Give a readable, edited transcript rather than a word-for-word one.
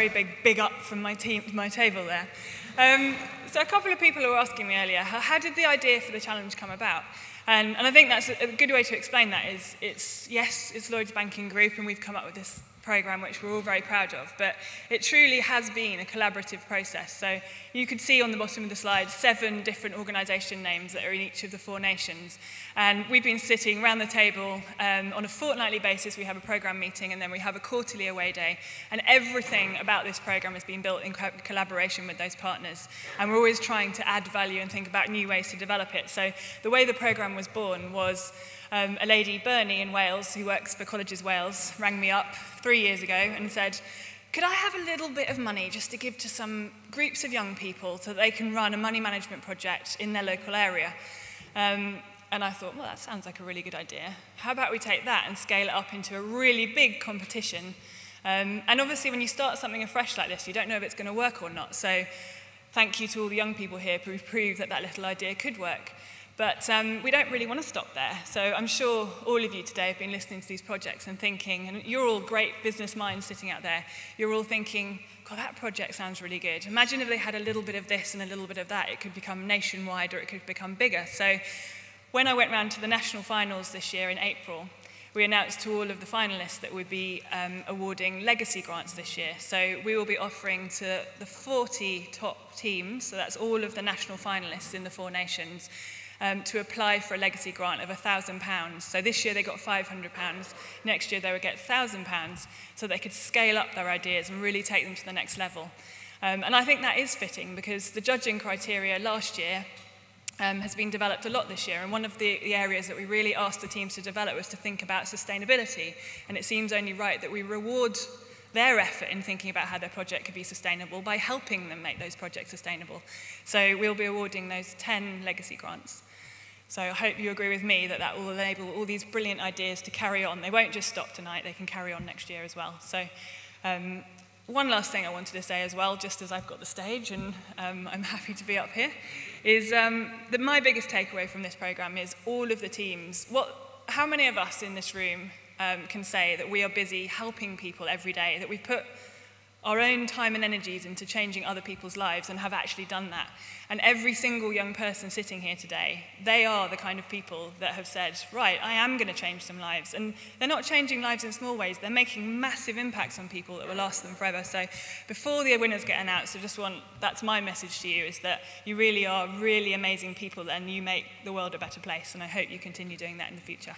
very big up from my table there. So a couple of people were asking me earlier, how did the idea for the challenge come about? And I think that's a good way to explain that is, it's Lloyds Banking Group, and we've come up with this programme which we're all very proud of, but it truly has been a collaborative process. So you could see on the bottom of the slide 7 different organisation names that are in each of the 4 nations, and we've been sitting around the table on a fortnightly basis. We have a programme meeting, and then we have a quarterly away day, and everything about this programme has been built in collaboration with those partners, and we're always trying to add value and think about new ways to develop it. So the way the programme was born was a lady, Bernie, in Wales, who works for Colleges Wales, rang me up 3 years ago and said, could I have a little bit of money just to give to some groups of young people so that they can run a money management project in their local area? And I thought, well, that sounds like a really good idea. How about we take that and scale it up into a really big competition? And obviously, when you start something afresh like this, you don't know if it's going to work or not. So thank you to all the young people here who've proved that that little idea could work. But we don't really want to stop there. So I'm sure all of you today have been listening to these projects and thinking, and you're all great business minds sitting out there, you're all thinking, God, that project sounds really good. Imagine if they had a little bit of this and a little bit of that. It could become nationwide, or it could become bigger. So when I went round to the national finals this year in April, we announced to all of the finalists that we'd be awarding legacy grants this year. So we will be offering to the 40 top teams, so that's all of the national finalists in the 4 nations, to apply for a legacy grant of £1,000. So this year they got £500. Next year they would get £1,000, so they could scale up their ideas and really take them to the next level. And I think that is fitting, because the judging criteria last year has been developed a lot this year, and one of the areas that we really asked the teams to develop was to think about sustainability, and it seems only right that we reward their effort in thinking about how their project could be sustainable by helping them make those projects sustainable. So we'll be awarding those 10 legacy grants. So I hope you agree with me that that will enable all these brilliant ideas to carry on. They won't just stop tonight, they can carry on next year as well. So one last thing I wanted to say as well, just as I've got the stage and I'm happy to be up here, is that my biggest takeaway from this programme is all of the teams. How many of us in this room can say that we are busy helping people every day, that we put our own time and energies into changing other people's lives and have actually done that? And every single young person sitting here today, they are the kind of people that have said, right, I am going to change some lives. And they're not changing lives in small ways, they're making massive impacts on people that will last them forever. So before the winners get announced, that's my message to you, is that you really are really amazing people and you make the world a better place. And I hope you continue doing that in the future.